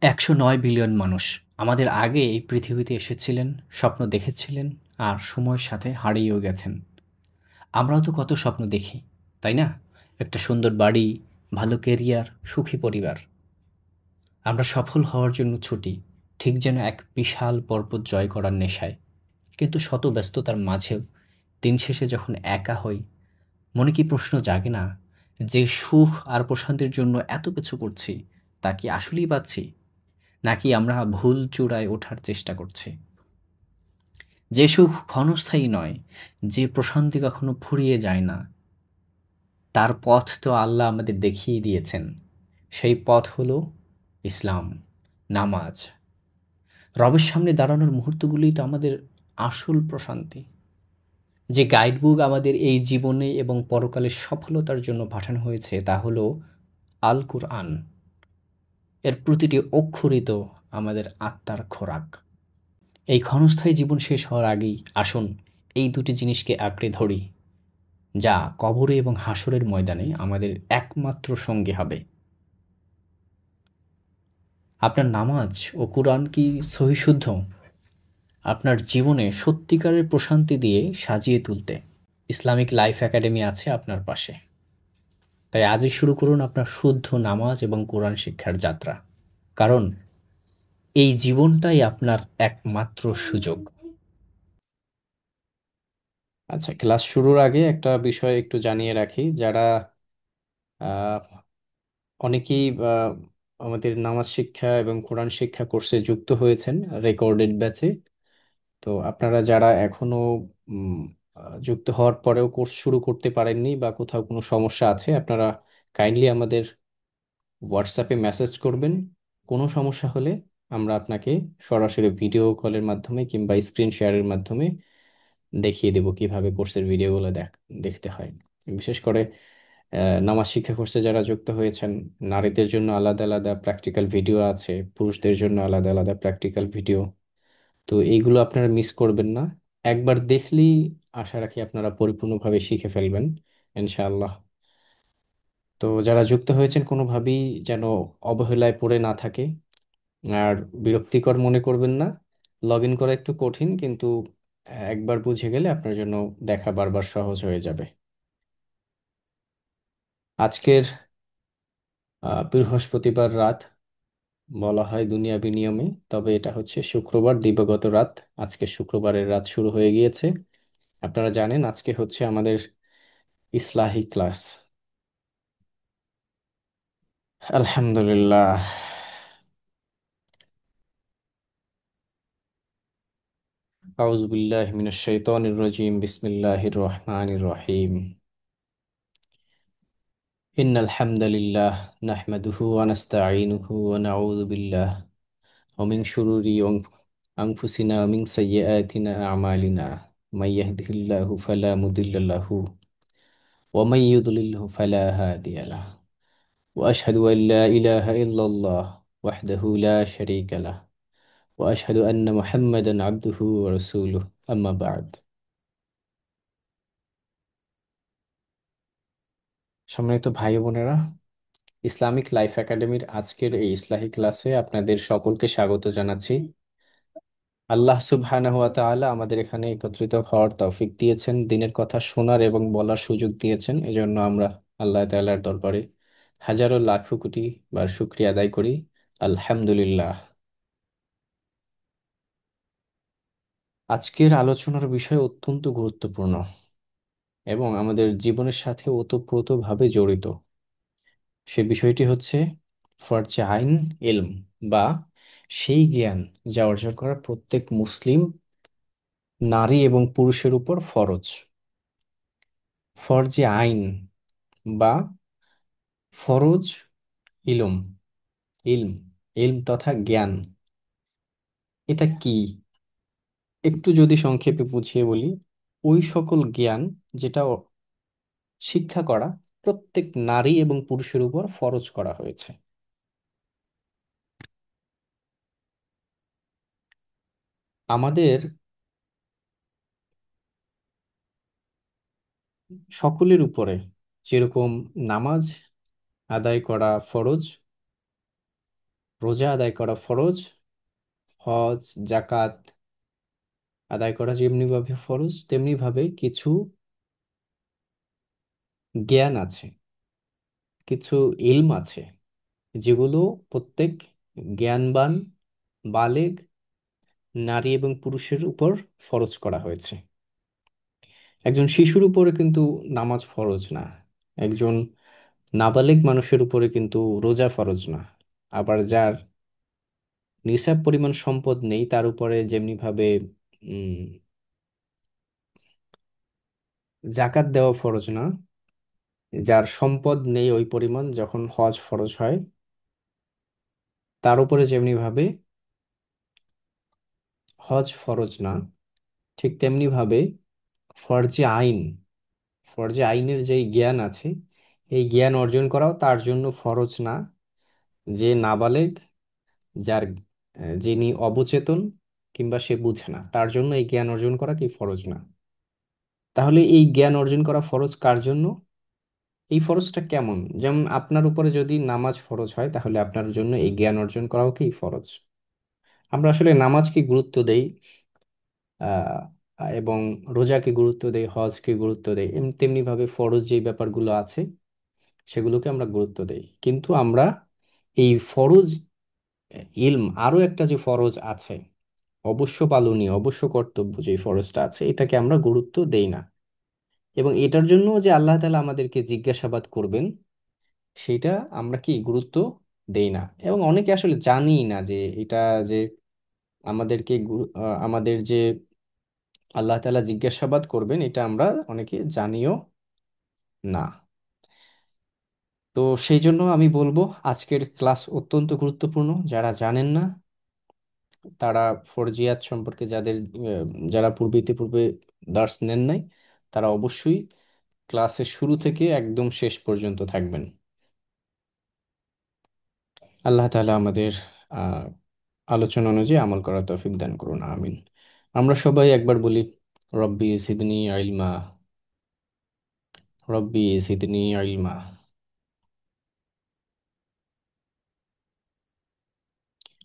১০৯ billion মানুষ আমাদের আগে এই পৃথিবীতে এসেছিলেন, স্বপ্ন দেখেছিলেন আর সময়ের সাথে হারিয়েও গেছেন। আমরাও তো কত স্বপ্ন দেখি, তাই না? একটা সুন্দর বাড়ি, ভালো কেরিয়ার, সুখী পরিবার। আমরা সফল হওয়ার জন্য ছুটি, ঠিক যেন এক বিশাল পর্বত জয় করার নেশায়। কিন্তু শত ব্যস্ততার মাঝেও দিন শেষে যখন একা হই, মনে কি প্রশ্ন জাগে না, যে সুখ আর প্রশান্তির জন্য এত কিছু করছি, তা কি আসলেই পাচ্ছি, নাকি আমরা ভুল চূড়ায় ওঠার চেষ্টা করছি? যে সুখ ক্ষণস্থায়ী নয়, যে প্রশান্তি কখনো ফুরিয়ে যায় না, তার পথ তো আল্লাহ আমাদের দেখিয়ে দিয়েছেন। সেই পথ হলো ইসলাম, নামাজ। রবের সামনে দাঁড়ানোর মুহূর্তগুলোই তো আমাদের আসল প্রশান্তি। যে গাইডবুক আমাদের এই জীবনে এবং পরকালের সফলতার জন্য পাঠানো হয়েছে তা হলো আল কুরআন। এর প্রতিটি অক্ষরই তো আমাদের আত্মার খোরাক। এই ক্ষণস্থায়ী জীবন শেষ হওয়ার আগেই আসুন এই দুটি জিনিসকে আঁকড়ে ধরি, যা কবরে এবং হাসরের ময়দানে আমাদের একমাত্র সঙ্গী হবে। আপনার নামাজ ও কুরআন কি সহিশুদ্ধ? আপনার জীবনে সত্যিকারের প্রশান্তি দিয়ে সাজিয়ে তুলতে ইসলামিক লাইফ একাডেমি আছে আপনার পাশে। তাই আজই শুরু করুন আপনার শুদ্ধ নামাজ এবং কোরআন শিক্ষার যাত্রা। কারণ এই জীবনটাই আপনার একমাত্র সুযোগ। আচ্ছা, ক্লাস শুরুর আগে একটা বিষয় একটু জানিয়ে রাখি। যারা আহ, অনেকেই আমাদের নামাজ শিক্ষা এবং কোরআন শিক্ষা কোর্সে যুক্ত হয়েছেন রেকর্ডেড ব্যাচে। তো আপনারা যারা এখনো উম, যুক্ত হওয়ার পরেও কোর্স শুরু করতে পারেননি বা কোথাও কোনো সমস্যা আছে, আপনারা কাইন্ডলি আমাদের হোয়াটসঅ্যাপে মেসেজ করবেন। কোনো সমস্যা হলে আমরা আপনাকে সরাসরি ভিডিও কলের মাধ্যমে কিংবা স্ক্রিন শেয়ারের মাধ্যমে দেখিয়ে দেব কিভাবে কোর্সের ভিডিওগুলো দেখতে হয়। বিশেষ করে নামাজ শিক্ষা কোর্সে যারা যুক্ত হয়েছেন, নারীদের জন্য আলাদা আলাদা প্র্যাকটিক্যাল ভিডিও আছে, পুরুষদের জন্য আলাদা আলাদা প্র্যাকটিক্যাল ভিডিও। তো এইগুলো আপনারা মিস করবেন না। একবার দেখলেই আশা রাখি আপনারা পরিপূর্ণভাবে শিখে ফেলবেন ইনশাআল্লাহ। তো যারা যুক্ত হয়েছেন কোনোভাবেই যেন অবহেলায় পড়ে না থাকে, আর বিরক্তিকর মনে করবেন না। লগ ইন করা একটু কঠিন, কিন্তু একবার বুঝে গেলে আপনার জন্য দেখা বারবার সহজ হয়ে যাবে। আজকের বৃহস্পতিবার রাত, বলা হয় দুনিয়াবি নিয়মে, তবে এটা হচ্ছে শুক্রবার দিবাগত রাত। আজকে শুক্রবারের রাত শুরু হয়ে গিয়েছে। আপনারা জানেন আজকে হচ্ছে আমাদের ইসলাহি ক্লাস। আলহামদুলিল্লাহ। আউযু বিল্লাহি মিনাশ শাইতানির রাজিম, বিসমিল্লাহির রহমানির রহিম। ইন্নাল হামদালিল্লাহ নাহমাদুহু ওয়া নাস্তাঈনুহু ওয়া নাউযু বিল্লাহ ومن شرور أنفسنا ومن سيئات أعمالنا من يهده الله فلا مضل له ومن يضلله فلا هادي له وأشهد أن لا إله إلا الله وحده لا شريك له وأشهد أن محمدا عبده ورسوله أما بعد। সম্মানিত ভাই ও বোনেরা, ইসলামিক লাইফ একাডেমির আজকের এই ইসলাহি ক্লাসে আপনাদের সকলকে স্বাগত জানাচ্ছি। আল্লাহ সুবহানাহু ওয়া তাআলা আমাদের এখানে একত্রিত হওয়ার তৌফিক দিয়েছেন, দিনের কথা শোনার এবং বলার সুযোগ দিয়েছেন। এজন্য আমরা আল্লাহ তাআলার দরবারে হাজারো লাখো কোটি বার শুকরিয়া আদায় করি। আলহামদুলিল্লাহ। আজকের আলোচনার বিষয় অত্যন্ত গুরুত্বপূর্ণ এবং আমাদের জীবনের সাথে ওতপ্রোতভাবে জড়িত। সে বিষয়টি হচ্ছে ফরজে আইন ইলম, বা সেই জ্ঞান যা অর্জন করা প্রত্যেক মুসলিম নারী এবং পুরুষের উপর ফরজ। ফরজে আইন বা ফরজ ইলম, ইলম, ইলম তথা জ্ঞান, এটা কি? একটু যদি সংক্ষেপে বুঝিয়ে বলি, ওই সকল জ্ঞান যেটা শিক্ষা করা প্রত্যেক নারী এবং পুরুষের উপর ফরজ করা হয়েছে। আমাদের সকলের উপরে যেরকম নামাজ আদায় করা ফরজ, রোজা আদায় করা ফরজ, হজ জাকাত আদায় করা যেমনি ভাবে ফরজ, তেমনি ভাবে কিছু জ্ঞান আছে, কিছু ইলম আছে, যেগুলো প্রত্যেক জ্ঞানবান বালেগ নারী এবং পুরুষের উপর ফরজ করা হয়েছে। একজন শিশুর উপরে কিন্তু নামাজ ফরজ না, একজন নাবালেগ মানুষের উপরে কিন্তু রোজা ফরজ না। আবার যার নিসাব পরিমাণ সম্পদ নেই তার উপরে যেমনি ভাবে উম জাকাত দেওয়া ফরজ না, যার সম্পদ নেই ওই পরিমাণ যখন হজ ফরজ হয় তার উপরে যেমনি ভাবে হজ ফরজ না, ঠিক তেমনি ভাবে ফরজে আইন, ফরজে আইনের যেই জ্ঞান আছে এই জ্ঞান অর্জন করাও তার জন্য ফরজ না। যে নাবালেগ, যার যিনি অবচেতন কিংবা সে বুঝে না, তার জন্য এই জ্ঞান অর্জন করা কি ফরজ না। তাহলে এই জ্ঞান অর্জন করা ফরজ কার জন্য? এই ফরজটা কেমন? যেমন আপনার উপরে যদি নামাজ ফরজ হয় তাহলে আপনার জন্য এই জ্ঞান অর্জন করাও কি ফরজ। আমরা আসলে নামাজকে গুরুত্ব দেই, আহ এবং রোজাকে গুরুত্ব দেই, হজকে গুরুত্ব দেই, তেমনি ভাবে ফরজ যে ব্যাপারগুলো আছে সেগুলোকে আমরা গুরুত্ব দেই, কিন্তু আমরা এই ফরজ ইলম আরো একটা যে ফরজ আছে, অবশ্য পালনীয় অবশ্য কর্তব্য যে ফরজটা আছে, এটাকে আমরা গুরুত্ব দেই না। এবং এটার জন্য যে আল্লাহ তাআলা আমাদেরকে জিজ্ঞাসাবাদ করবেন সেটা আমরা কি গুরুত্ব দেই না। এবং অনেকে আসলে জানি না যে এটা যে আমাদেরকে আমাদের যে আল্লাহ তাআলা জিজ্ঞাসাবাদ করবেন এটা আমরা অনেকে জানিও না। তো সেই জন্য আমি বলবো আজকের ক্লাস অত্যন্ত গুরুত্বপূর্ণ। যারা জানেন না তারা ফরজিয়াত সম্পর্কে যারা পূর্বে দার্স নেন নাই তারা অবশ্যই ক্লাসের শুরু থেকে একদম শেষ পর্যন্ত থাকবেন। আল্লাহ তাআলা আমাদের আহ আলোচনা অনুযায়ী আমল করার তৌফিক দান করুন, আমিন। আমরা সবাই একবার বলি, রব্বি জিদনি ইলমা, রব্বি জিদনি ইলমা।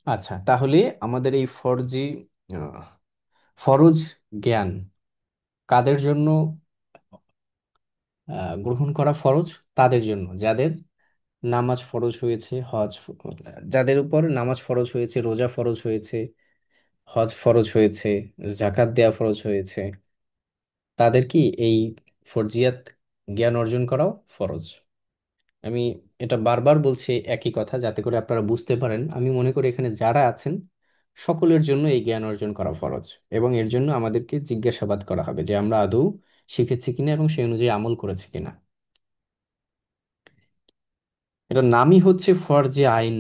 আচ্ছা, তাহলে আমাদের এই আহ, ফরজ জ্ঞান কাদের জন্য গ্রহণ করা ফরজ? তাদের জন্য যাদের নামাজ ফরজ হয়েছে, যাদের উপর নামাজ ফরজ হয়েছে, রোজা ফরজ হয়েছে, হজ ফরজ হয়েছে, জাকাত দেয়া ফরজ হয়েছে, তাদের কি এই ফরজিয়াত জ্ঞান অর্জন করাও ফরজ। আমি এটা বারবার বলছি একই কথা যাতে করে আপনারা বুঝতে পারেন। আমি মনে করি এখানে যারা আছেন সকলের জন্য এই জ্ঞান অর্জন করা ফরজ, এবং এর জন্য আমাদেরকে জিজ্ঞাসাবাদ করা হবে যে আমরা আদৌ শিখেছি কিনা এবং সেই অনুযায়ী আমল করেছি কিনা। এটার নামই হচ্ছে ফরজে আইন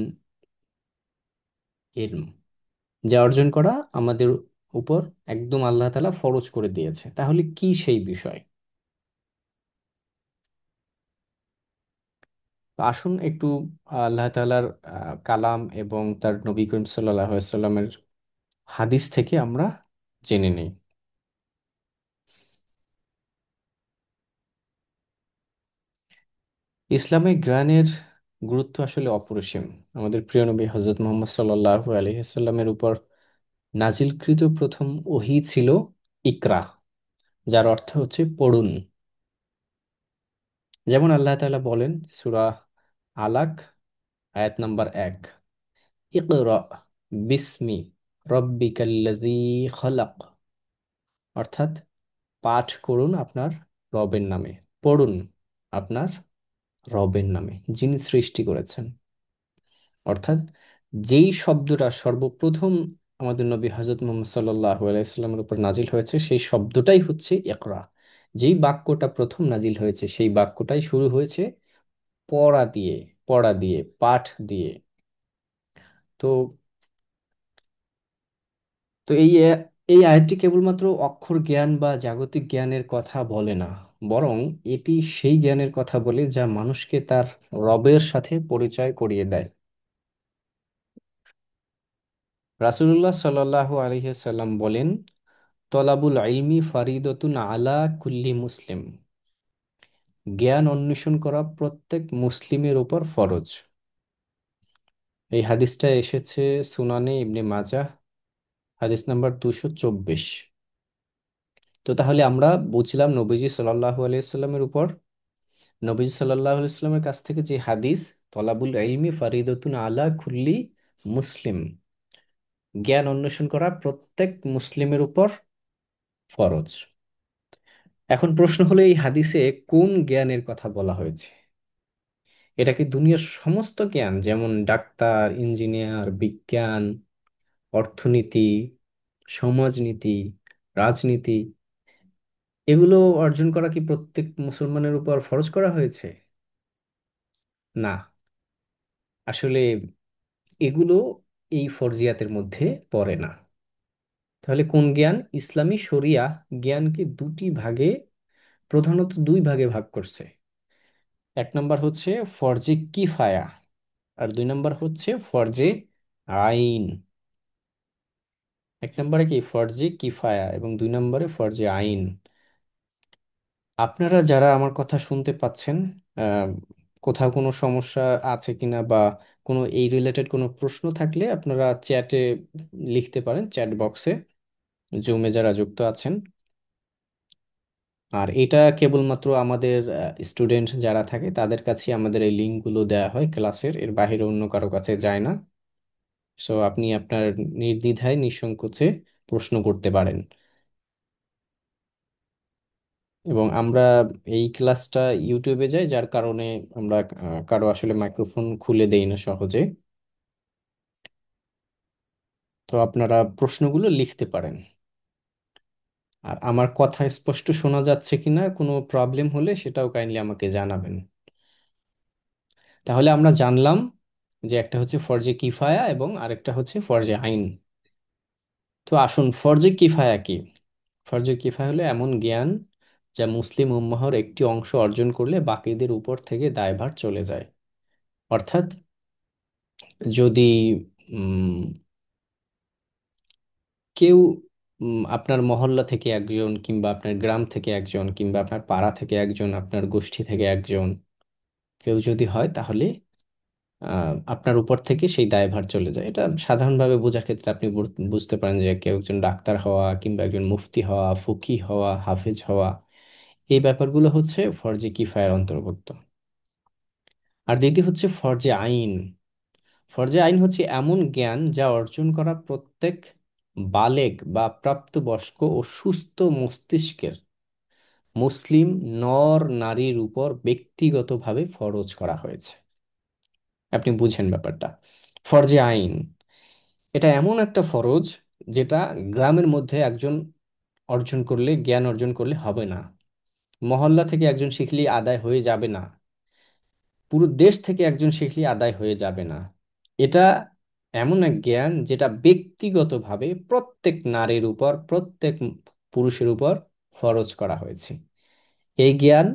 ইলম, যা অর্জন করা আমাদের উপর একদম আল্লাহ তাআলা ফরজ করে দিয়েছে। তাহলে কি সেই বিষয়? তো আসুন একটু আল্লাহ তাআলার কালাম এবং তার নবী করিম সাল্লাল্লাহু আলাইহি সাল্লামের হাদিস থেকে আমরা জেনে নেই। ইসলামে জ্ঞানের গুরুত্ব আসলে অপরিসীম। আমাদের প্রিয় নবী হজরত মুহাম্মদ সাল্লাল্লাহু আলাইহি সাল্লামের উপর নাজিলকৃত প্রথম ওহী ছিল ইকরা, যার অর্থ হচ্ছে পড়ুন। যেমন আল্লাহ তাআলা বলেন সূরা আলাক আয়াত নাম্বার 1, ইকরা বিসমি রব্বিকাল্লাযী খলাক, অর্থাৎ পাঠ করুন আপনার রবের নামে, পড়ুন আপনার রবের নামে যিনি সৃষ্টি করেছেন। অর্থাৎ যেই শব্দটা সর্বপ্রথম আমাদের নবী হজরত মুহাম্মদ সাল্লাল্লাহু আলাইহি সাল্লামের উপর নাজিল হয়েছে সেই শব্দটাই হচ্ছে ইকরা। যেই বাক্যটা প্রথম নাজিল হয়েছে সেই বাক্যটাই শুরু হয়েছে পড়া দিয়ে, পড়া দিয়ে, পাঠ দিয়ে। তো তো এই আয়াতটি কেবলমাত্র অক্ষর জ্ঞান বা জাগতিক জ্ঞানের কথা বলে না, বরং এটি সেই জ্ঞানের কথা বলে যা মানুষকে তার রবের সাথে পরিচয় করিয়ে দেয়। রাসূলুল্লাহ সাল্লাল্লাহু আলাইহি সাল্লাম বলেন, তলাবুল ইলমি ফারিদতুন আলা কুল্লি মুসলিম, জ্ঞান অন্বেষণ করা প্রত্যেক মুসলিমের উপর ফরজ। এই হাদিসটা এসেছে সুনানে ইবনে মাজাহ, হাদিস নাম্বার 224। তো তাহলে আমরা বুঝলাম নবীজি সাল্লাল্লাহু আলাইহি সাল্লামের উপর, নবীজি সাল্লাল্লাহু আলাইহি সাল্লামের কাছ থেকে যে হাদিস, তলাবুল ইলমি ফারিদাতুন আলা কুল্লি মুসলিম, জ্ঞান অন্বেষণ করা প্রত্যেক মুসলিমের উপর ফরজ। এখন প্রশ্ন হলো, এই হাদিসে কোন জ্ঞানের কথা বলা হয়েছে? এটা কি দুনিয়ার সমস্ত জ্ঞান, যেমন ডাক্তার, ইঞ্জিনিয়ার, বিজ্ঞান, অর্থনীতি, সমাজনীতি, রাজনীতি, এগুলো অর্জন করা কি প্রত্যেক মুসলমানের উপর ফরজ করা হয়েছে? না, আসলে এগুলো এই ফরজিয়াতের মধ্যে পড়ে না। তাহলে কোন জ্ঞান? ইসলামী শরিয়া জ্ঞানকে দুটি ভাগে, প্রধানত দুই ভাগে ভাগ করছে। এক নম্বর হচ্ছে ফরজে কিফায়া, আর দুই নম্বর হচ্ছে ফরজে আইন। এক নম্বরে কি ফরজে কিফায়া এবং দুই নম্বরে ফরজে আইন। আপনারা যারা আমার কথা শুনতে পাচ্ছেন, আহ, কোথাও কোনো সমস্যা আছে কিনা বা কোনো এই রিলেটেড কোনো প্রশ্ন থাকলে আপনারা চ্যাটে লিখতে পারেন, চ্যাট বক্সে, জুমে যারা যুক্ত আছেন। আর এটা কেবলমাত্র আমাদের স্টুডেন্ট যারা থাকে তাদের কাছে আমাদের এই লিঙ্কগুলো দেওয়া হয় ক্লাসের, এর বাইরে অন্য কারো কাছে যায় না। সো আপনি আপনার নির্দ্বিধায় নিঃসংকোচে প্রশ্ন করতে পারেন। এবং আমরা এই ক্লাসটা ইউটিউবে যাই, যার কারণে আমরা কারো আসলে মাইক্রোফোন খুলে দেই না সহজে। তো আপনারা প্রশ্নগুলো লিখতে পারেন। আর আমার কথা স্পষ্ট শোনা যাচ্ছে কিনা, কোনো প্রবলেম হলে সেটাও কাইন্ডলি আমাকে জানাবেন। তাহলে আমরা জানলাম যে একটা হচ্ছে ফরজে কিফায়া এবং আরেকটা হচ্ছে ফরজে আইন। তো আসুন, ফরজে কিফায়া কি? ফরজে কিফায়া হলো এমন জ্ঞান যা মুসলিম উম্মাহর একটি অংশ অর্জন করলে বাকিদের উপর থেকে দায়ভার চলে যায়। অর্থাৎ যদি উম, কেউ আপনার মহল্লা থেকে একজন, কিংবা আপনার গ্রাম থেকে একজন, কিংবা আপনার পাড়া থেকে একজন, আপনার গোষ্ঠী থেকে একজন কেউ যদি হয়, তাহলে আপনার উপর থেকে সেই দায়ভার চলে যায়। এটা সাধারণভাবে বোঝার ক্ষেত্রে আপনি বুঝতে পারেন যে কেউ একজন ডাক্তার হওয়া, কিংবা একজন মুফতি হওয়া, ফকি হওয়া, হাফেজ হওয়া, এই ব্যাপারগুলো হচ্ছে ফরজে কিফায়ের অন্তর্ভুক্ত। আর দ্বিতীয় হচ্ছে ফরজে আইন। ফরজে আইন হচ্ছে এমন জ্ঞান যা অর্জন করা প্রত্যেক বালেগ বা প্রাপ্তবয়স্ক ও সুস্থ মস্তিষ্কের মুসলিম নর নারীর উপর ব্যক্তিগতভাবে ফরজ করা হয়েছে। আপনি বুঝেন ব্যাপারটা? ফরজে আইন এটা এমন একটা ফরজ যেটা গ্রামের মধ্যে একজন অর্জন করলে, জ্ঞান অর্জন করলে হবে না, মহল্লা থেকে একজন শিখলেই আদায় হয়ে যাবে না, পুরো দেশ থেকে একজন শিখলেই আদায় হয়ে যাবে না। এটা এমন এক জ্ঞান যেটা ব্যক্তিগতভাবে প্রত্যেক নারীর উপর, প্রত্যেক পুরুষের উপর ফরজ করা হয়েছে। এই জ্ঞান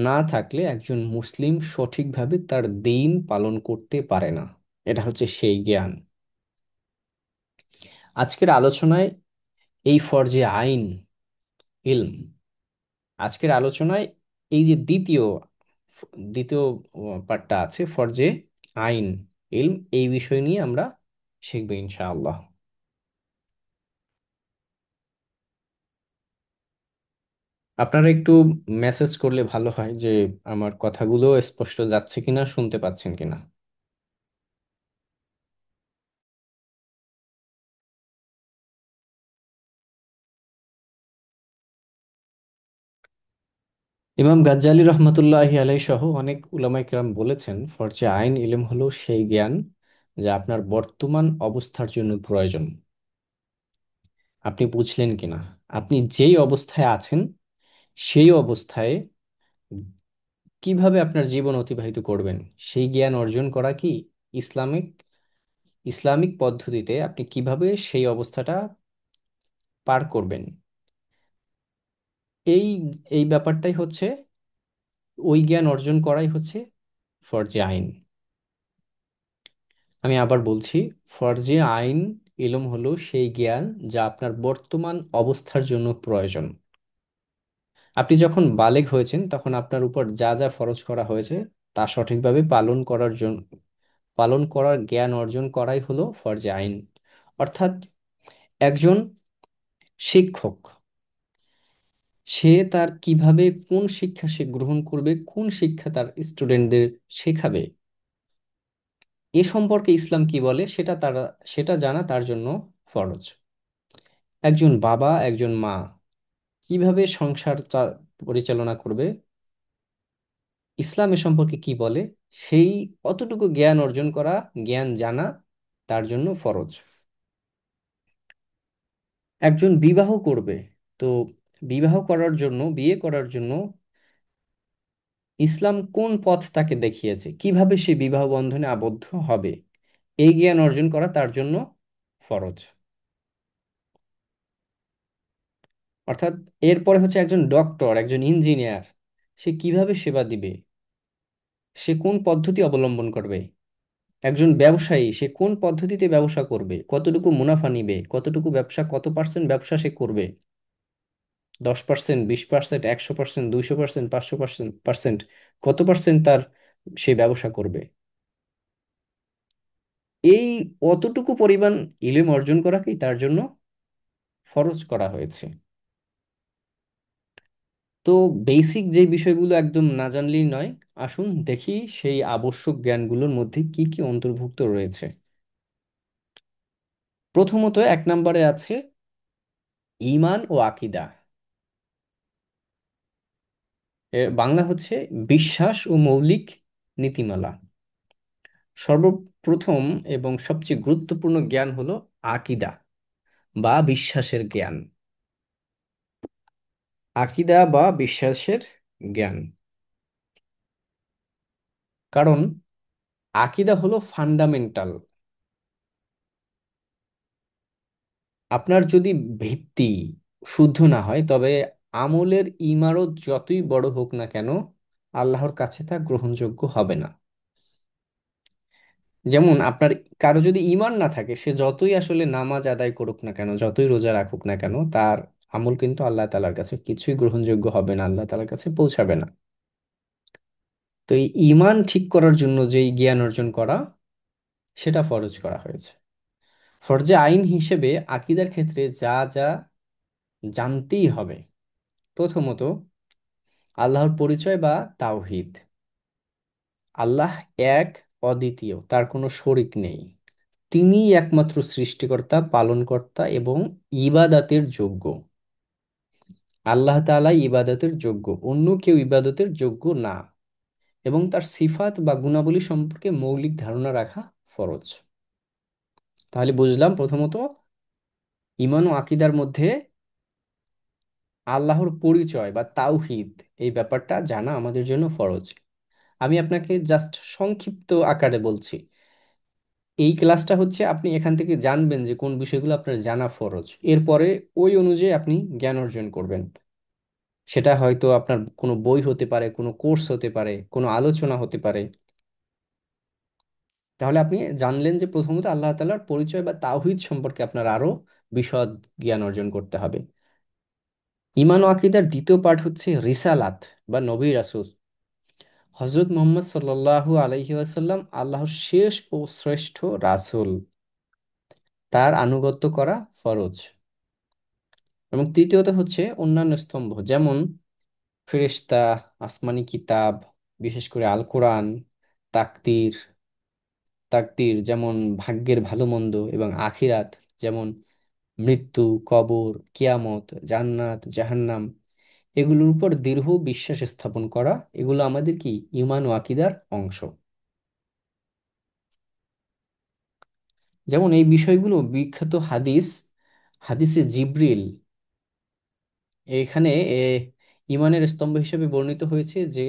না থাকলে একজন মুসলিম সঠিকভাবে তার দিন পালন করতে পারে না। এটা হচ্ছে সেই জ্ঞান। আজকের আলোচনায় এই ফরজে আইন, ইলম, আজকের আলোচনায় এই যে দ্বিতীয় দ্বিতীয় পার্টটা আছে, ফরজে আইন, ইলম, এই বিষয় নিয়ে আমরা শিখবো ইনশাআল্লাহ। আপনারা একটু মেসেজ করলে ভালো হয় যে আমার কথাগুলো স্পষ্ট যাচ্ছে কিনা, শুনতে পাচ্ছেন কিনা। ইমাম গাজ্জালী রহমতুল্লাহি আলাই সহ অনেক উলামায়ে কেরাম বলেছেন, ফরজে আইন ইলম হলো সেই জ্ঞান যা আপনার বর্তমান অবস্থার জন্য প্রয়োজন। আপনি বুঝলেন কিনা? আপনি যেই অবস্থায় আছেন সেই অবস্থায় কিভাবে আপনার জীবন অতিবাহিত করবেন, সেই জ্ঞান অর্জন করা কি ইসলামিক ইসলামিক পদ্ধতিতে আপনি কিভাবে সেই অবস্থাটা পার করবেন, এই এই ব্যাপারটাই হচ্ছে, ওই জ্ঞান অর্জন করাই হচ্ছে ফরজে আইন। আমি আবার বলছি, ফরজে আইন ইলম হলো সেই জ্ঞান যা আপনার বর্তমান অবস্থার জন্য প্রয়োজন। আপনি যখন বালেগ হয়েছেন তখন আপনার উপর যা যা ফরজ করা হয়েছে তা সঠিকভাবে পালন করার জন্য, পালন করার জ্ঞান অর্জন করাই হলো ফরজে আইন। অর্থাৎ একজন শিক্ষক, সে তার কিভাবে কোন শিক্ষা সে গ্রহণ করবে, কোন শিক্ষা তার স্টুডেন্টদের শেখাবে, এ সম্পর্কে ইসলাম কি বলে সেটা জানা তার জন্য ফরজ। একজন বাবা, একজন মা কিভাবে পরিচালনা করবে, ইসলাম এ সম্পর্কে কি বলে, সেই অতটুকু জ্ঞান অর্জন করা, জ্ঞান জানা তার জন্য ফরজ। একজন বিবাহ করবে, তো বিবাহ করার জন্য, বিয়ে করার জন্য ইসলাম কোন পথ তাকে দেখিয়েছে, কিভাবে সে বিবাহ বন্ধনে আবদ্ধ হবে, এই জ্ঞান অর্জন করা তার জন্য ফরজ। অর্থাৎ এরপরে হচ্ছে একজন ডক্টর, একজন ইঞ্জিনিয়ার, সে কিভাবে সেবা দিবে, সে কোন পদ্ধতি অবলম্বন করবে। একজন ব্যবসায়ী, সে কোন পদ্ধতিতে ব্যবসা করবে, কতটুকু মুনাফা নিবে, কতটুকু ব্যবসা, কত পার্সেন্ট ব্যবসা সে করবে, 10%, 20%, 100%, 200%, 500%, কত পার্সেন্ট তার সে ব্যবসা করবে, এই অতটুকু পরিমাণ ইলম অর্জন করাকেই তার জন্য ফরজ করা হয়েছে। তো বেসিক যে বিষয়গুলো একদম না জানলেই নয়, আসুন দেখি সেই আবশ্যক জ্ঞানগুলোর মধ্যে কি কি অন্তর্ভুক্ত রয়েছে। প্রথমত 1 নম্বরে আছে ঈমান ও আকীদা। এর বাংলা হচ্ছে বিশ্বাস ও মৌলিক নীতিমালা। সর্বপ্রথম এবং সবচেয়ে গুরুত্বপূর্ণ জ্ঞান হলো আকীদা বা বিশ্বাসের জ্ঞান। আকীদা বা বিশ্বাসের জ্ঞান, কারণ আকীদা হলো ফান্ডামেন্টাল। আপনার যদি ভিত্তি শুদ্ধ না হয়, তবে আমলের ইমারত যতই বড় হোক না কেন, আল্লাহর কাছে তা গ্রহণযোগ্য হবে না। যেমন আপনার কারো যদি ঈমান না থাকে, সে যতই আসলে নামাজ আদায় করুক না কেন, যতই রোজা রাখুক না কেন, তার আমল কিন্তু আল্লাহ তাআলার কাছে কিছুই গ্রহণযোগ্য হবে না, আল্লাহ তাআলার কাছে পৌঁছাবে না। তো এই ঈমান ঠিক করার জন্য যেই জ্ঞান অর্জন করা, সেটা ফরজ করা হয়েছে। ফরজে আইন হিসেবে আকীদার ক্ষেত্রে যা যা জানতেই হবে, প্রথমত আল্লাহর পরিচয় বা তাওহীদ। আল্লাহ এক, অদ্বিতীয়, তার কোনো শরিক নেই। তিনিই একমাত্র সৃষ্টিকর্তা, পালনকর্তা এবং ইবাদাতের যোগ্য। আল্লাহ তাআলা ইবাদতের যোগ্য, অন্য কেউ ইবাদতের যোগ্য না। এবং তার সিফাত বা গুণাবলী সম্পর্কে মৌলিক ধারণা রাখা ফরজ। তাহলে বুঝলাম, প্রথমত ঈমান ও আকীদার মধ্যে আল্লাহর পরিচয় বা তাওহীদ, এই ব্যাপারটা জানা আমাদের জন্য ফরজ। আমি আপনাকে জাস্ট সংক্ষিপ্ত আকারে বলছি। এই ক্লাসটা হচ্ছে আপনি এখান থেকে জানবেন যে কোন বিষয়গুলো আপনার জানা ফরজ, এরপরে ওই অনুযায়ী আপনি জ্ঞান অর্জন করবেন। সেটা হয়তো আপনার কোনো বই হতে পারে, কোনো কোর্স হতে পারে, কোনো আলোচনা হতে পারে। তাহলে আপনি জানলেন যে প্রথমত আল্লাহ তাআলার পরিচয় বা তাওহীদ সম্পর্কে আপনার আরো বিশদ জ্ঞান অর্জন করতে হবে। ঈমান ও আকীদার দ্বিতীয় পার্ট হচ্ছে রিসালাত বা নবী রাসূল। হযরত মুহাম্মদ সাল্লাল্লাহু আলাইহি ওয়াসাল্লাম আল্লাহর শেষ ও শ্রেষ্ঠ রাসূল, তার আনুগত্য করা ফরজ। এবং তৃতীয়ত হচ্ছে অন্যান্য স্তম্ভ, যেমন ফেরেশতা, আসমানি কিতাব, বিশেষ করে আল কোরআন, তাকদীর, যেমন ভাগ্যের ভালো মন্দ, এবং আখিরাত, যেমন মৃত্যু, কবর, কিয়ামত, জান্নাত, জাহান্নাম, এগুলোর উপর দৃঢ় বিশ্বাস স্থাপন করা, এগুলো আমাদের কি ঈমান ও আকীদার অংশ। যেমন এই বিষয়গুলো বিখ্যাত হাদিসে জিব্রিল, এখানে ঈমানের স্তম্ভ হিসেবে বর্ণিত হয়েছে যে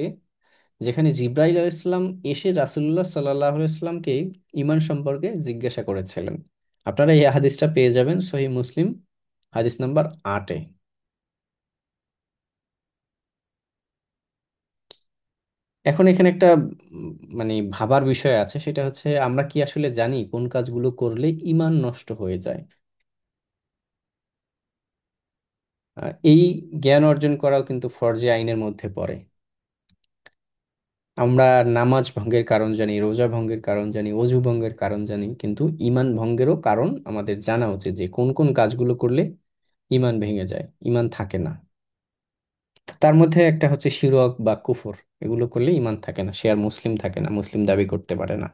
যেখানে জিব্রাইল আলাইহিস সালাম এসে রাসূলুল্লাহ সাল্লাল্লাহু আলাইহি সাল্লামকে ঈমান সম্পর্কে জিজ্ঞাসা করেছিলেন। আপনারা এই হাদিসটা পেয়ে যাবেন সহিহ মুসলিম হাদিস নাম্বার 8-এ। এখন এখানে একটা মানে ভাবার বিষয় আছে, সেটা হচ্ছে আমরা কি আসলে জানি কোন কাজগুলো করলে ঈমান নষ্ট হয়ে যায়। এই জ্ঞান অর্জন করাও কিন্তু ফরজে আইনের মধ্যে পড়ে। আমরা নামাজ ভঙ্গের কারণ জানি, রোজা ভঙ্গের কারণ জানি, অজু ভঙ্গের কারণ জানি, কিন্তু ঈমান ভঙ্গেরও কারণ আমাদের জানা উচিত, যে কোন কোন কাজগুলো করলে ঈমান ভেঙে যায়, ঈমান থাকে না। তার মধ্যে একটা হচ্ছে শিরক বা কুফর। এগুলো করলে ঈমান থাকে না, সে আর মুসলিম থাকে না, মুসলিম দাবি করতে পারে না।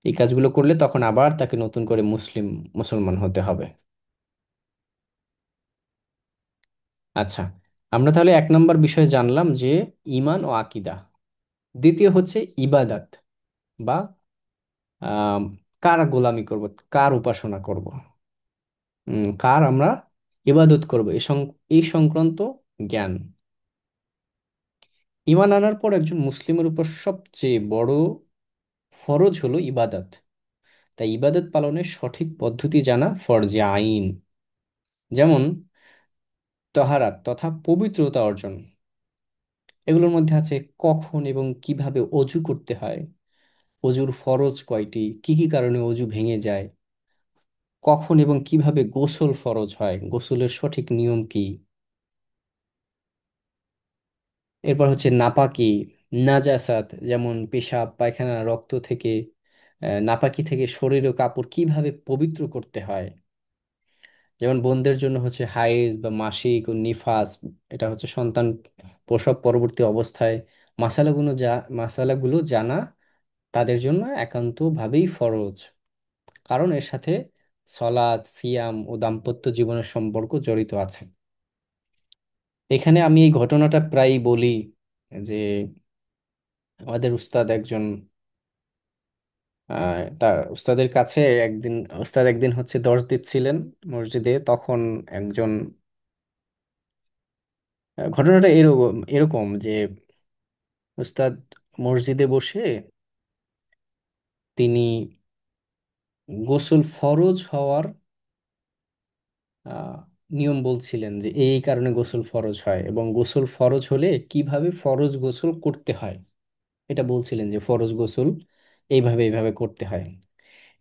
এই কাজগুলো করলে তখন আবার তাকে নতুন করে মুসলমান হতে হবে। আচ্ছা, আমরা তাহলে এক নম্বর বিষয় জানলাম যে ঈমান ও আকীদা। দ্বিতীয় হচ্ছে ইবাদাত, বা আম, কার গোলামি করব, কার উপাসনা করব, কার আমরা ইবাদত করব, এই সংক্রান্ত জ্ঞান। ঈমান আনার পর একজন মুসলিমের উপর সবচেয়ে বড় ফরজ হলো ইবাদত। তাই ইবাদত পালনের সঠিক পদ্ধতি জানা ফরজে আইন। যেমন তহারাত তথা পবিত্রতা অর্জন, এগুলোর মধ্যে আছে কখন এবং কিভাবে অজু করতে হয়, অজুর ফরজ কয়টি, কি কি কারণে অজু ভেঙে যায়, কখন এবং কিভাবে গোসল ফরজ হয়, গোসলের সঠিক নিয়ম কি। এরপর হচ্ছে নাপাকি, নাজাসাত, যেমন পেশাব পায়খানা রক্ত থেকে, নাপাকি থেকে শরীর ও কাপড় কিভাবে পবিত্র করতে হয়। যেমন বোনদের জন্য হচ্ছে হাইজ বা মাসিক ও নিফাস, এটা হচ্ছে সন্তান প্রসব পরবর্তী অবস্থায় মাসালাগুলো জানা তাদের জন্য একান্তভাবেই ফরজ, কারণ এর সাথে সলাৎ সিয়াম ও দাম্পত্য জীবনের সম্পর্ক জড়িত আছে। এখানে আমি এই ঘটনাটা প্রায়ই বলি, যে আমাদের উস্তাদ একজন, তার উস্তাদের কাছে একদিন, উস্তাদ একদিন হচ্ছে দর্শ দিচ্ছিলেন মসজিদে, তখন একজন, ঘটনাটা এরকম এরকম যে উস্তাদ মসজিদে বসে তিনি গোসল ফরজ হওয়ার আহ, নিয়ম বলছিলেন, যে এই কারণে গোসল ফরজ হয় এবং গোসল ফরজ হলে কিভাবে ফরজ গোসল করতে হয়। এটা বলছিলেন যে ফরজ গোসল এইভাবে এইভাবে করতে হয়।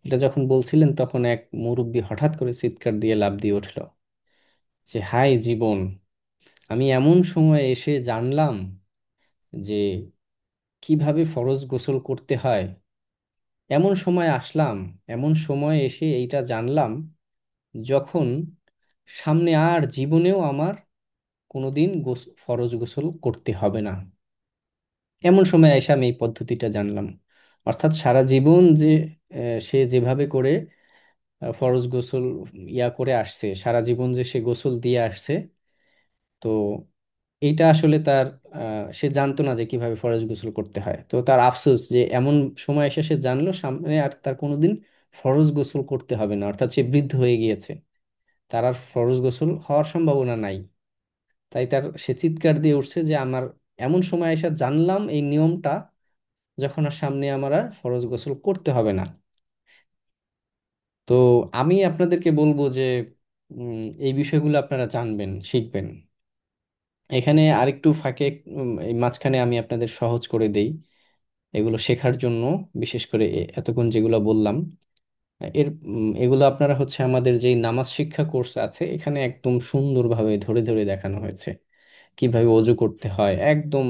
এটা যখন বলছিলেন তখন এক মুরব্বি হঠাৎ করে চিৎকার দিয়ে লাফ দিয়ে উঠল, যে হায় জীবন, আমি এমন সময় এসে জানলাম যে কিভাবে ফরজ গোসল করতে হয়। এমন সময় আসলাম, এমন সময় এসে এইটা জানলাম যখন সামনে আর জীবনেও আমার কোনোদিন ফরজ গোসল করতে হবে না। এমন সময় এসে আমি এই পদ্ধতিটা জানলাম। অর্থাৎ সারা জীবন যে সে যেভাবে করে ফরজ গোসল করে আসছে, সারা জীবন যে সে গোসল দিয়ে আসছে, তো এইটা আসলে তার, সে জানতো না যে কিভাবে ফরজ গোসল করতে হয়। তো তার আফসোস যে এমন সময় এসে সে জানলো সামনে আর তার কোনোদিন ফরজ গোসল করতে হবে না, অর্থাৎ সে বৃদ্ধ হয়ে গিয়েছে, তার আর ফরজ গোসল হওয়ার সম্ভাবনা নাই। তাই সে চিৎকার দিয়ে উঠছে যে আমার এমন সময় এসে জানলাম এই নিয়মটা, যখন আর সামনে আমার আর ফরজ গোসল করতে হবে না। তো আমি আপনাদেরকে বলবো যে এই বিষয়গুলো আপনারা জানবেন, শিখবেন। এখানে আরেকটু ফাঁকে, এই মাঝখানে আমি আপনাদের সহজ করে দেই এগুলো শেখার জন্য, বিশেষ করে এতক্ষণ যেগুলো বললাম, এগুলো আপনারা হচ্ছে আমাদের যেই নামাজ শিক্ষা কোর্স আছে এখানে একদম সুন্দরভাবে ধরে ধরে দেখানো হয়েছে, কিভাবে অজু করতে হয় একদম,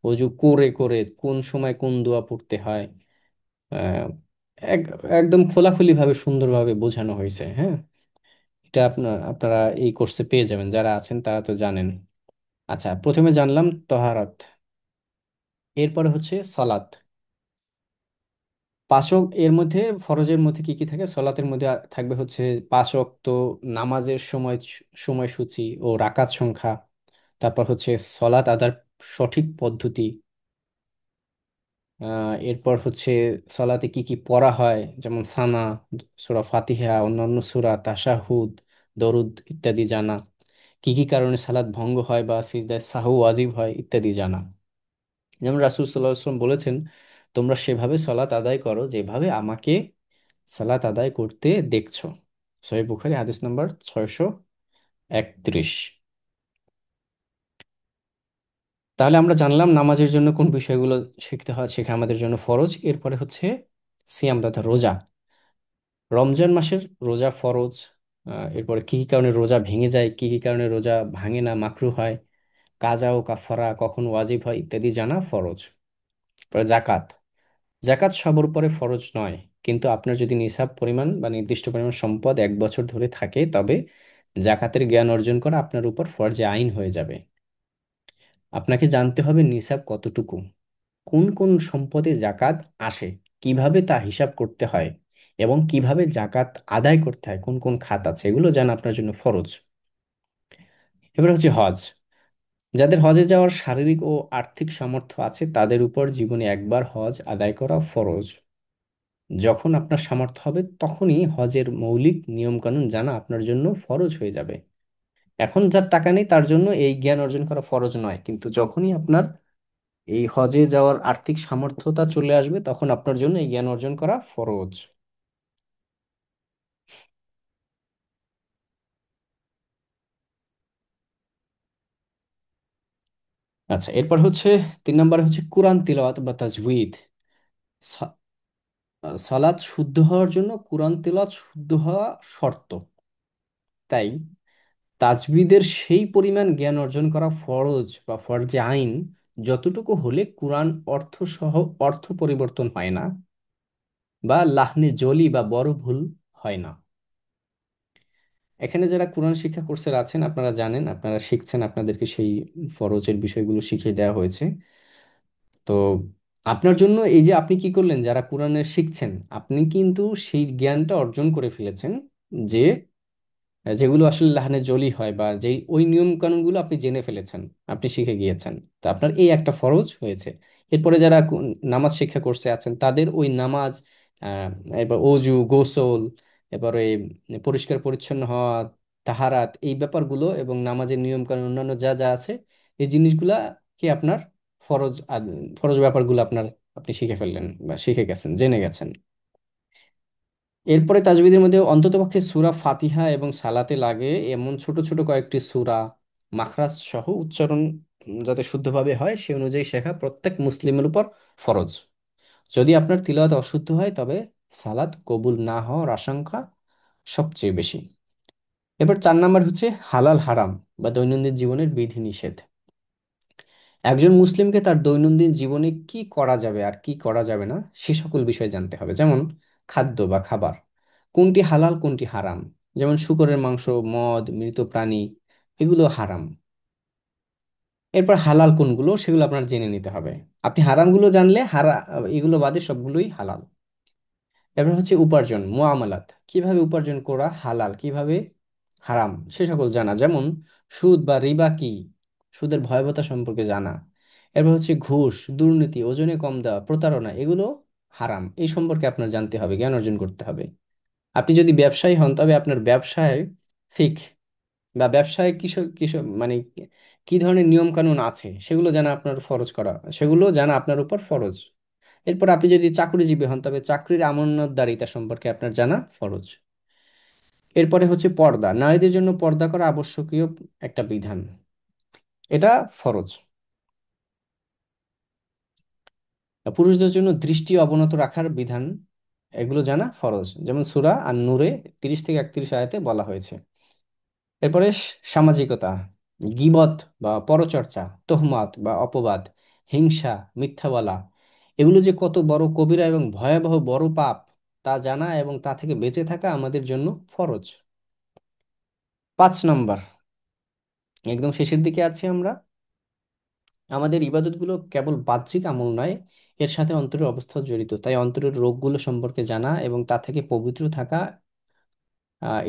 অজু করে করে কোন সময় কোন দোয়া পড়তে হয়, আহ, এক- একদম খোলাখুলি ভাবে সুন্দরভাবে বোঝানো হয়েছে। হ্যাঁ, এটা আপনারা এই কোর্সে পেয়ে যাবেন, যারা আছেন তারা তো জানেন। আচ্ছা, প্রথমে জানলাম তহারাত, এরপরে হচ্ছে সালাত। এর মধ্যে ফরজের মধ্যে কি কি থাকে, সলাতের মধ্যে থাকবে হচ্ছে 5 ওয়াক্ত নামাজের সময়সূচি ও রাকাত সংখ্যা। তারপর হচ্ছে সলাত আদার সঠিক পদ্ধতি। এরপর হচ্ছে সলাতে কি কি পড়া হয়, যেমন সানা, সূরা ফাতিহা, অন্যান্য সূরা, তাশাহুদ, দরুদ ইত্যাদি জানা। কি কি কারণে সালাত ভঙ্গ হয় বা সিজদায় সাহু ওয়াজিব হয় ইত্যাদি জানা। যেমন রাসূল সাল্লাল্লাহু আলাইহি ওয়াসাল্লাম বলেছেন, তোমরা সেভাবে সলাত আদায় করো যেভাবে আমাকে সালাত আদায় করতে দেখছো। সহিহ বুখারী হাদিস নাম্বার 631। তাহলে আমরা জানলাম নামাজের জন্য কোন বিষয়গুলো শিখতে হয়, শেখা আমাদের জন্য ফরজ। এরপরে হচ্ছে সিয়াম তথা রোজা। রমজান মাসের রোজা ফরজ। এরপরে কি কি কারণে রোজা ভেঙে যায়, কি কি কারণে রোজা ভাঙে না, মাকরু হয়, কাজা ও কাফারা কখন ওয়াজিব হয় ইত্যাদি জানা ফরজ। পরে জাকাত। জাকাত সবার উপরে ফরজ নয়, কিন্তু আপনার যদি নিসাব পরিমাণ বা নির্দিষ্ট পরিমাণ সম্পদ 1 বছর ধরে থাকে, তবে জাকাতের জ্ঞান অর্জন করা আপনার উপর ফরজে আইন হয়ে যাবে। আপনাকে জানতে হবে নিসাব কতটুকু, কোন কোন সম্পদে জাকাত আসে, কিভাবে তা হিসাব করতে হয়, এবং কিভাবে জাকাত আদায় করতে হয়, কোন কোন খাত আছে, এগুলো জানা আপনার জন্য ফরজ। এবার হচ্ছে হজ। যাদের হজে যাওয়ার শারীরিক ও আর্থিক সামর্থ্য আছে তাদের উপর জীবনে একবার হজ আদায় করা ফরজ। যখন আপনার সামর্থ্য হবে তখনই হজের মৌলিক নিয়মকানুন জানা আপনার জন্য ফরজ হয়ে যাবে। এখন যার টাকা নেই তার জন্য এই জ্ঞান অর্জন করা ফরজ নয়, কিন্তু যখনই আপনার এই হজে যাওয়ার আর্থিক সামর্থ্যতা চলে আসবে তখন আপনার জন্য এই জ্ঞান অর্জন করা ফরজ। আচ্ছা, এরপর হচ্ছে 3 নম্বরে হচ্ছে কোরআন তিলাওয়াত বা তাজউইদ। সা- সালাত শুদ্ধ হওয়ার জন্য কোরআন তিলাওয়াত শুদ্ধ হওয়া শর্ত। তাই তাজবিদের সেই পরিমাণ জ্ঞান অর্জন করা ফরজ বা ফরজে আইন, যতটুকু হলে কোরআন অর্থ সহ অর্থ পরিবর্তন হয় না, বা লাহনে জলি বা বড় ভুল হয় না। এখানে যারা কোরআন শিক্ষা কোর্সের আছেন আপনারা জানেন, আপনারা শিখছেন, আপনাদেরকে সেই ফরজের বিষয়গুলো শিখিয়ে দেওয়া হয়েছে। তো আপনার জন্য এই যে আপনি কি করলেন, যারা কোরআনের শিখছেন, আপনি কিন্তু সেই জ্ঞানটা অর্জন করে ফেলেছেন, যে যেগুলো আসলে লাহানে জলি হয়, বা যেই ওই নিয়ম কানুনগুলো আপনি জেনে ফেলেছেন, আপনি শিখে গিয়েছেন। তো আপনার এই একটা ফরজ হয়েছে। এরপরে যারা নামাজ শিক্ষা করছে আছেন তাদের ওই নামাজ, আহ এবার অজু গোসল, এবারে পরিষ্কার পরিচ্ছন্ন হওয়া, তাহারাত, এই ব্যাপারগুলো এবং নামাজের নিয়ম কানুন অন্যান্য যা যা আছে, এই জিনিসগুলা কি আপনার ফরজ ফরজ ব্যাপারগুলো আপনি শিখে ফেললেন বা শিখে গেছেন, জেনে গেছেন। এরপরে তাজবিদের মধ্যে অন্ততপক্ষে সূরা ফাতিহা এবং সালাতে লাগে এমন ছোট ছোট কয়েকটি সূরা মাখরাজ সহ উচ্চারণ যাতে শুদ্ধভাবে হয় সে অনুযায়ী শেখা প্রত্যেক মুসলিমের উপর ফরজ। যদি আপনার তিলাওয়াত অশুদ্ধ হয় তবে সালাত কবুল না হওয়ার আশঙ্কা সবচেয়ে বেশি। এবার 4 নম্বর হচ্ছে হালাল হারাম বা দৈনন্দিন জীবনের বিধিনিষেধ। একজন মুসলিমকে তার দৈনন্দিন জীবনে কি করা যাবে আর কি করা যাবে না সে সকল বিষয় জানতে হবে। যেমন খাদ্য বা খাবার, কোনটি হালাল কোনটি হারাম। যেমন শূকরের মাংস, মদ, মৃত প্রাণী, এগুলো হারাম। এরপর হালাল কোনগুলো সেগুলো আপনার জেনে নিতে হবে। আপনি হারামগুলো জানলে এগুলো বাদে সবগুলোই হালাল। এবার হচ্ছে উপার্জন, মুআমালাত, কিভাবে উপার্জন করা হালাল কিভাবে হারাম সে সকল জানা। যেমন সুদ বা রিবা কি, সুদের ভয়াবহতা সম্পর্কে জানা। এরপর হচ্ছে ঘুষ, দুর্নীতি, ওজনে কম দেওয়া, প্রতারণা, এগুলো হারাম, এই সম্পর্কে আপনার জানতে হবে, জ্ঞান অর্জন করতে হবে। আপনি যদি ব্যবসায়ী হন তবে আপনার ব্যবসায় ঠিক বা ব্যবসায় কিসব কিসব মানে কি ধরনের নিয়ম কানুন আছে সেগুলো জানা আপনার ফরজ করা, সেগুলো জানা আপনার উপর ফরজ। এরপর আপনি যদি চাকরিজীবী হন তবে চাকরির আমানতদারিতা সম্পর্কে আপনার জানা ফরজ। এরপরে হচ্ছে পর্দা, নারীদের জন্য পর্দা করা আবশ্যকীয় একটা বিধান, এটা ফরজ। পুরুষদের জন্য দৃষ্টি অবনত রাখার বিধান, এগুলো জানা ফরজ। যেমন সূরা আর নূরে 30 থেকে 31 আয়াতে বলা হয়েছে। এরপরে সামাজিকতা, গীবত বা পরচর্চা, তোহমাত বা অপবাদ, হিংসা, মিথ্যা বলা, এগুলো যে কত বড় কবিরা এবং ভয়াবহ বড় পাপ তা জানা এবং তা থেকে বেঁচে থাকা আমাদের জন্য ফরজ। 5 নম্বর, একদম শেষের দিকে আছি আমরা। আমাদের ইবাদতগুলো কেবল বাহ্যিক আমল নয়, এর সাথে অন্তরের অবস্থা জড়িত। তাই অন্তরের রোগগুলো সম্পর্কে জানা এবং তা থেকে পবিত্র থাকা,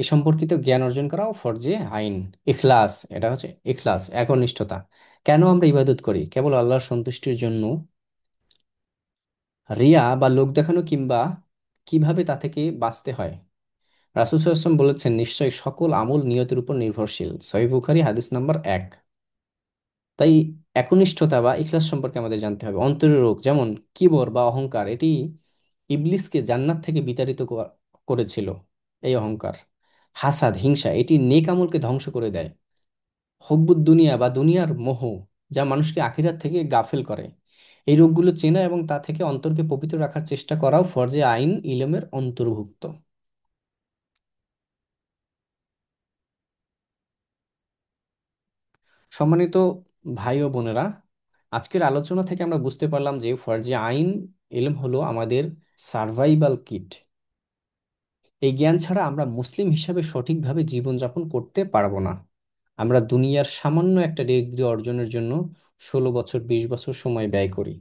এ সম্পর্কিত জ্ঞান অর্জন করাও ফরজে আইন। ইখলাস, এটা হচ্ছে ইখলাস, একনিষ্ঠতা। কেন আমরা ইবাদত করি? কেবল আল্লাহর সন্তুষ্টির জন্য, রিয়া বা লোক দেখানো, কিংবা কিভাবে তা থেকে বাঁচতে হয়? রাসূল সাল্লাল্লাহু আলাইহি ওয়াসাল্লাম বলেছেন, নিশ্চয়ই সকল আমল নিয়তের উপর নির্ভরশীল। সহিহ বুখারী হাদিস নাম্বার 1। তাই একনিষ্ঠতা বা ইখলাস সম্পর্কে আমাদের জানতে হবে। অন্তরের রোগ, যেমন কিবর বা অহংকার, এটি ইবলিসকে জান্নাত থেকে বিতাড়িত করেছিল। এই অহংকার। হাসাদ, হিংসা, এটি নেক আমলকে ধ্বংস করে দেয়। হব্বুদ দুনিয়া বা দুনিয়ার মোহ, যা মানুষকে আখিরাত থেকে গাফেল করে। এই রোগগুলো চেনা এবং তা থেকে অন্তরকে পবিত্র রাখার চেষ্টা করাও ফরজে আইন ইলমের অন্তর্ভুক্ত। সম্মানিত ভাই ও বোনেরা, আজকের আলোচনা থেকে আমরা বুঝতে পারলাম যে ফরজে আইন ইলম হলো আমাদের সার্ভাইভাল কিট। এই জ্ঞান ছাড়া আমরা মুসলিম হিসাবে সঠিকভাবে জীবনযাপন করতে পারবো না। আমরা দুনিয়ার সামান্য একটা ডিগ্রি অর্জনের জন্য 16 বছর 20 বছর সময় ব্যয় করি,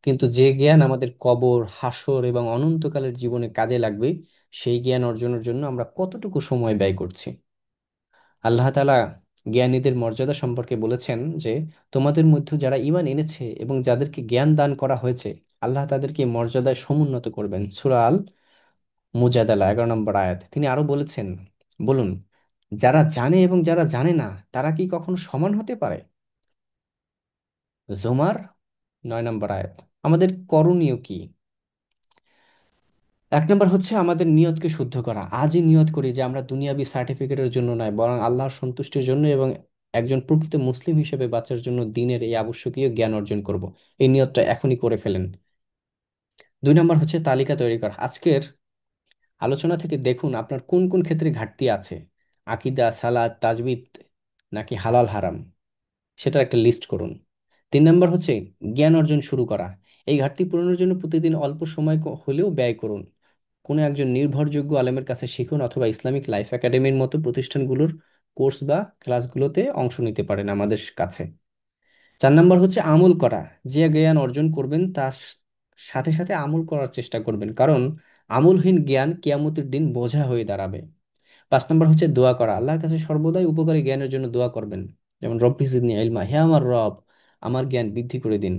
কিন্তু যে জ্ঞান আমাদের কবর, হাসর এবং অনন্তকালের জীবনে কাজে লাগবে, সেই জ্ঞান অর্জনের জন্য আমরা কতটুকু সময় ব্যয় করছি। আল্লাহ তাআলা জ্ঞানীদের মর্যাদা সম্পর্কে বলেছেন যে, তোমাদের মধ্যে যারা ঈমান এনেছে এবং যাদেরকে জ্ঞান দান করা হয়েছে, আল্লাহ তাদেরকে মর্যাদায় সমুন্নত করবেন। সূরা আল মুজাদালা 11 নম্বর আয়াত। তিনি আরো বলেছেন, বলুন, যারা জানে এবং যারা জানে না তারা কি কখনো সমান হতে পারে? জুমার 9 নম্বর আয়াত। আমাদের করণীয় কি? 1 নম্বর হচ্ছে আমাদের নিয়তকে শুদ্ধ করা। আজই নিয়ত করি যে আমরা দুনিয়াবি সার্টিফিকেটের জন্য নয়, বরং আল্লাহর সন্তুষ্টির জন্য এবং একজন প্রকৃত মুসলিম হিসেবে বাঁচার জন্য দিনের এই আবশ্যকীয় জ্ঞান অর্জন করব। এই নিয়তটা এখনই করে ফেলেন। 2 নম্বর হচ্ছে তালিকা তৈরি করা। আজকের আলোচনা থেকে দেখুন আপনার কোন কোন ক্ষেত্রে ঘাটতি আছে। আকিদা, সালাত, তাজবিদ নাকি হালাল হারাম, সেটার একটা লিস্ট করুন। 3 নম্বর হচ্ছে জ্ঞান অর্জন শুরু করা। এই ঘাটতি পূরণের জন্য প্রতিদিন অল্প সময় হলেও ব্যয় করুন। কোনো একজন নির্ভরযোগ্য আলেমের কাছে শিখুন, অথবা ইসলামিক লাইফ একাডেমির মতো প্রতিষ্ঠানগুলোর কোর্স বা ক্লাসগুলোতে অংশ নিতে পারেন আমাদের কাছে। 4 নম্বর হচ্ছে আমল করা। যে জ্ঞান অর্জন করবেন তার সাথে সাথে আমল করার চেষ্টা করবেন, কারণ আমলহীন জ্ঞান কিয়ামতের দিন বোঝা হয়ে দাঁড়াবে। 5 নম্বর হচ্ছে দোয়া করা। আল্লাহর কাছে সর্বদাই উপকারী জ্ঞানের জন্য দোয়া করবেন, যেমন রব্বি জিদনি ইলমা, হে আমার রব, আমার জ্ঞান বৃদ্ধি করে দিন।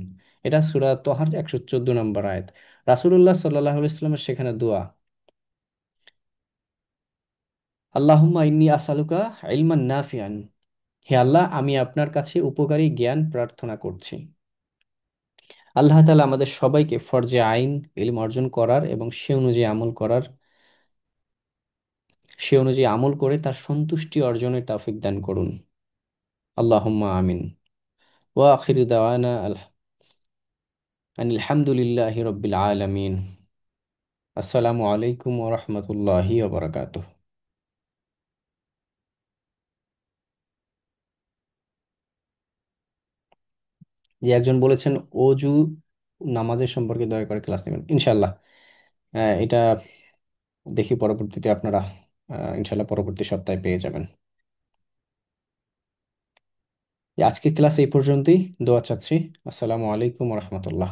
এটা সূরা তহার 114 নম্বর আয়াত। রাসূলুল্লাহ সাল্লাল্লাহু আলাইহি ওয়াসাল্লামের সেখানে দোয়া, আল্লাহুম্মা ইন্নী আসআলুকা ইলমান নাফিআন, হে আল্লাহ, আমি আপনার কাছে উপকারী জ্ঞান প্রার্থনা করছি। আল্লাহ তাআলা আমাদের সবাইকে ফরজে আইন ইলম অর্জন করার এবং সে অনুযায়ী আমল করে তার সন্তুষ্টি অর্জনের তৌফিক দান করুন। আল্লাহুম্মা আমিন। ওয়া আখিরু দাওয়ানা আলহামদুলিল্লাহি রাব্বিল আলামিন। আসসালামু আলাইকুম ওয়া রাহমাতুল্লাহি ওয়া বারাকাতুহু। যে একজন বলেছেন অজু নামাজের সম্পর্কে দয়া করে ক্লাস নেবেন, ইনশাআল্লাহ। এটা দেখি পরবর্তীতে আপনারা ইনশাআল্লাহ পরবর্তী সপ্তাহে পেয়ে যাবেন। আজকের ক্লাস এই পর্যন্তই। দোয়া চাচ্ছি। আসসালামু আলাইকুম ওয়া রাহমাতুল্লাহ।